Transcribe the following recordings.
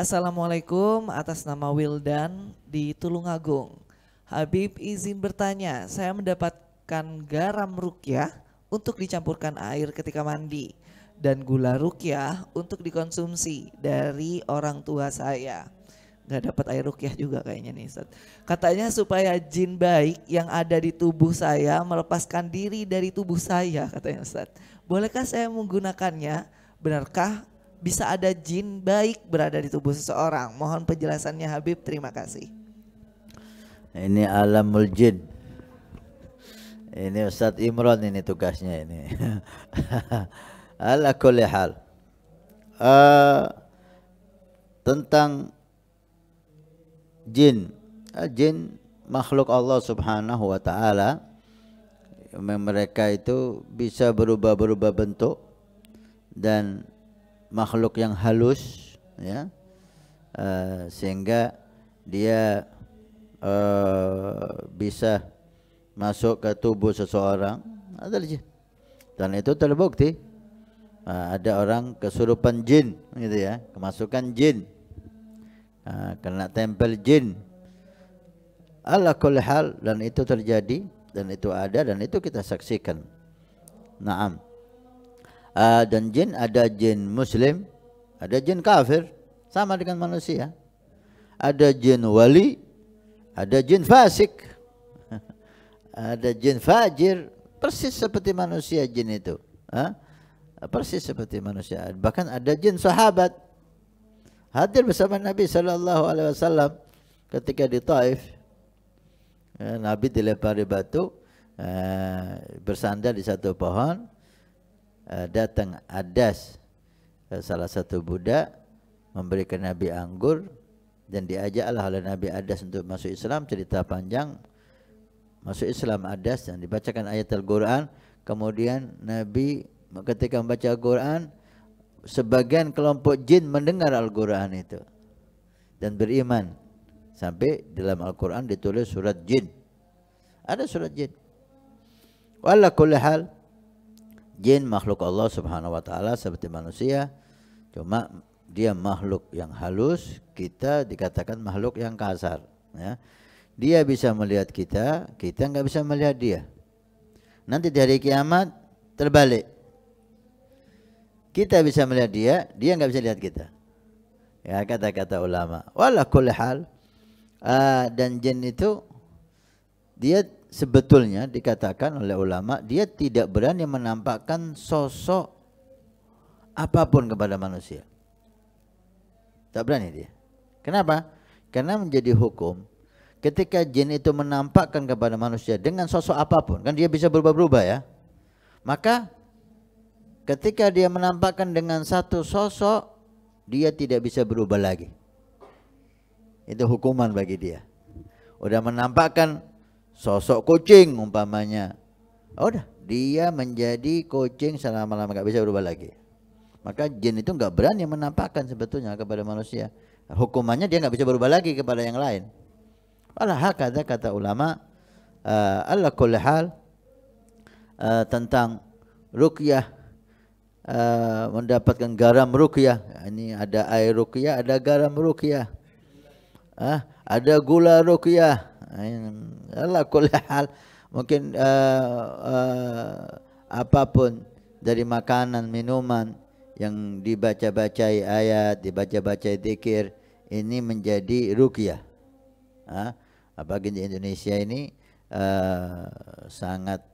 Assalamualaikum, atas nama Wildan di Tulungagung. Habib izin bertanya, saya mendapatkan garam rukyah untuk dicampurkan air ketika mandi dan gula rukyah untuk dikonsumsi dari orang tua saya. Nggak dapat air rukyah juga kayaknya nih Ustaz. Katanya supaya jin baik yang ada di tubuh saya melepaskan diri dari tubuh saya, katanya Ustaz. Bolehkah saya menggunakannya? Benarkah bisa ada jin baik berada di tubuh seseorang? Mohon penjelasannya Habib, terima kasih. Ini alamul jin. Ini Ustadz Imran ini tugasnya ini. Ala kulli hal. Tentang jin. Jin makhluk Allah Subhanahu wa taala. Mereka itu bisa berubah-berubah bentuk dan makhluk yang halus, ya, sehingga dia bisa masuk ke tubuh seseorang adalah jin, dan itu terbukti. Ada orang kesurupan jin, gitu ya, kemasukan jin, kena tempel jin. Ala kulli hal, dan itu terjadi, dan itu ada, dan itu kita saksikan. Naam. Dan jin, ada jin muslim, ada jin kafir, sama dengan manusia. Ada jin wali, ada jin fasik, ada jin fajir, persis seperti manusia jin itu. Persis seperti manusia. Bahkan ada jin sahabat hadir bersama Nabi SAW ketika di Taif. Nabi dilempari batu, bersandar di satu pohon. Datang Adas, salah satu budak, memberikan Nabi anggur, dan diajaklah oleh Nabi Adas untuk masuk Islam. Cerita panjang, masuk Islam Adas dan dibacakan ayat Al-Quran. Kemudian Nabi ketika membaca Al-Quran, sebagian kelompok jin mendengar Al-Quran itu dan beriman. Sampai dalam Al-Quran ditulis surat jin, ada surat jin. Wala kulli hal, jin makhluk Allah Subhanahu wa taala seperti manusia, cuma dia makhluk yang halus, kita dikatakan makhluk yang kasar, ya. Dia bisa melihat kita, kita nggak bisa melihat dia. Nanti di hari kiamat terbalik. Kita bisa melihat dia, dia nggak bisa lihat kita. Ya, kata-kata ulama. Wala kulli hal, dan jin itu dia sebetulnya dikatakan oleh ulama, dia tidak berani menampakkan sosok apapun kepada manusia. Tak berani dia. Kenapa? Karena menjadi hukum ketika jin itu menampakkan kepada manusia dengan sosok apapun, kan dia bisa berubah-ubah, ya. Maka ketika dia menampakkan dengan satu sosok, dia tidak bisa berubah lagi. Itu hukuman bagi dia. Udah menampakkan sosok kucing umpamanya, udah dia menjadi kucing selama-lama, nggak bisa berubah lagi. Maka jin itu nggak berani menampakkan sebetulnya kepada manusia. Hukumannya dia nggak bisa berubah lagi kepada yang lain. Walah kata ulama. Ala kulli hal, tentang ruqyah, mendapatkan garam ruqyah. Ini ada air ruqyah, ada garam ruqyah, ada gula ruqyah. Ala kulli hal, mungkin apapun dari makanan, minuman yang dibaca-bacai ayat, dibaca-bacai zikir, ini menjadi ruqyah. Apalagi di Indonesia ini sangat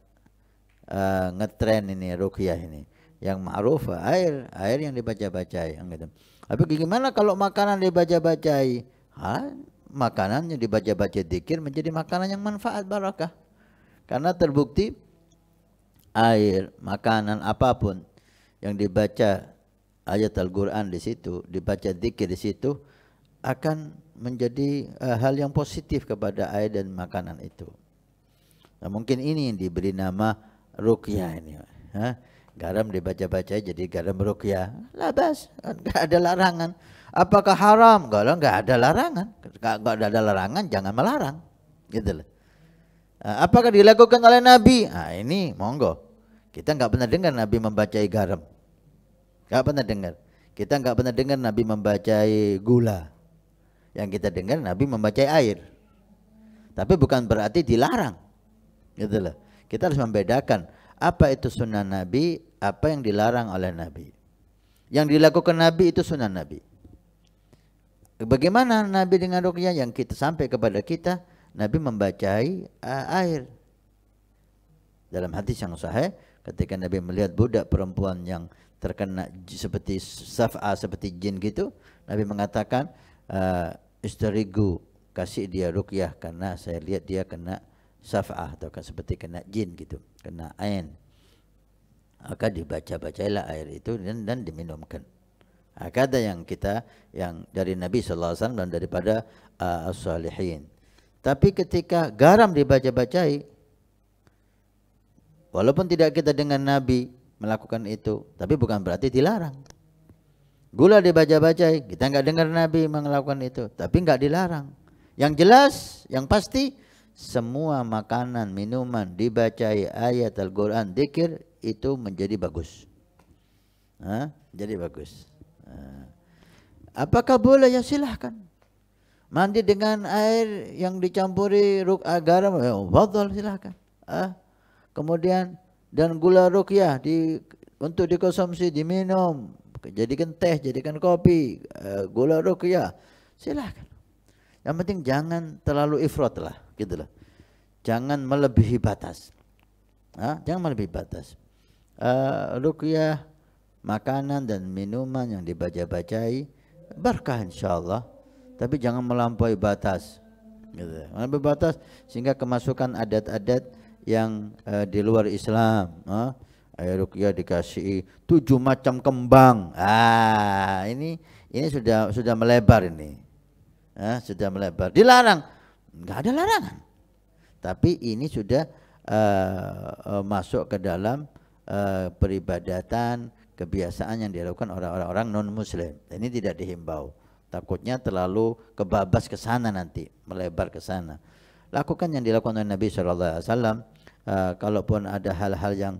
ngetren ini ruqyah ini. Yang ma'ruf air yang dibaca-bacai, gitu. Tapi gimana kalau makanan dibaca-bacai? Makanan yang dibaca-baca zikir menjadi makanan yang manfaat, barakah. Karena terbukti air, makanan apapun yang dibaca ayat Al-Quran di situ, dibaca zikir di situ, akan menjadi hal yang positif kepada air dan makanan itu. Nah, mungkin ini yang diberi nama ruqyah ini. Garam dibaca-baca jadi garam ruqyah. Labas, enggak ada larangan. Apakah haram? Enggak ada larangan. Enggak ada larangan, jangan melarang. Gitu loh. Apakah dilakukan oleh Nabi? Ini monggo. Kita enggak pernah dengar Nabi membacai garam. Enggak pernah dengar. Kita nggak pernah dengar Nabi membacai gula. Yang kita dengar Nabi membacai air. Tapi bukan berarti dilarang. Gitu loh. Kita harus membedakan apa itu sunnah Nabi, apa yang dilarang oleh Nabi. Yang dilakukan Nabi itu sunnah Nabi. Bagaimana Nabi dengan ruqyah? Yang kita sampai kepada kita, Nabi membacai air. Dalam hadis yang sahih, ketika Nabi melihat budak perempuan yang terkena seperti saf'a, seperti jin gitu, Nabi mengatakan, istarigu, kasih dia ruqyah karena saya lihat dia kena saf'ah atau seperti kena jin gitu, kena ain. Maka dibaca-bacailah air itu dan diminumkan. Maka ada yang dari Nabi sallallahu alaihi wasallam dan daripada as-salihin. Tapi ketika garam dibaca-bacai, walaupun tidak kita dengan Nabi melakukan itu, tapi bukan berarti dilarang. Gula dibaca-bacai, kita enggak dengar Nabi melakukan itu, tapi enggak dilarang. Yang jelas, yang pasti, semua makanan, minuman dibacai ayat Al-Quran, dzikir, itu menjadi bagus. Jadi bagus. Apakah boleh? Ya silahkan. Mandi dengan air yang dicampuri garam, fadhal, silahkan. Kemudian dan gula ruqyah untuk dikonsumsi, diminum, jadikan teh, jadikan kopi, gula ruqyah, silahkan. Yang penting jangan terlalu ifrat lah, gitulah. Jangan melebihi batas. Jangan melebihi batas. Ruqyah, makanan dan minuman yang dibaca-bacai berkah insyaallah, tapi jangan melampaui batas. Gitu. Melampaui batas sehingga kemasukan adat-adat yang di luar Islam. Air ruqyah dikasih 7 macam kembang. Ini sudah melebar ini. Sudah melebar. Dilarang? Enggak ada larangan. Tapi ini sudah masuk ke dalam peribadatan, kebiasaan yang dilakukan orang-orang non-muslim. Ini tidak dihimbau. Takutnya terlalu kebabas ke sana nanti, melebar ke sana. Lakukan yang dilakukan oleh Nabi SAW. Kalaupun ada hal-hal yang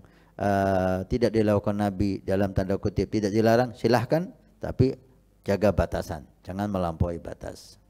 tidak dilakukan Nabi, dalam tanda kutip tidak dilarang, silahkan, tapi jaga batasan, jangan melampaui batas.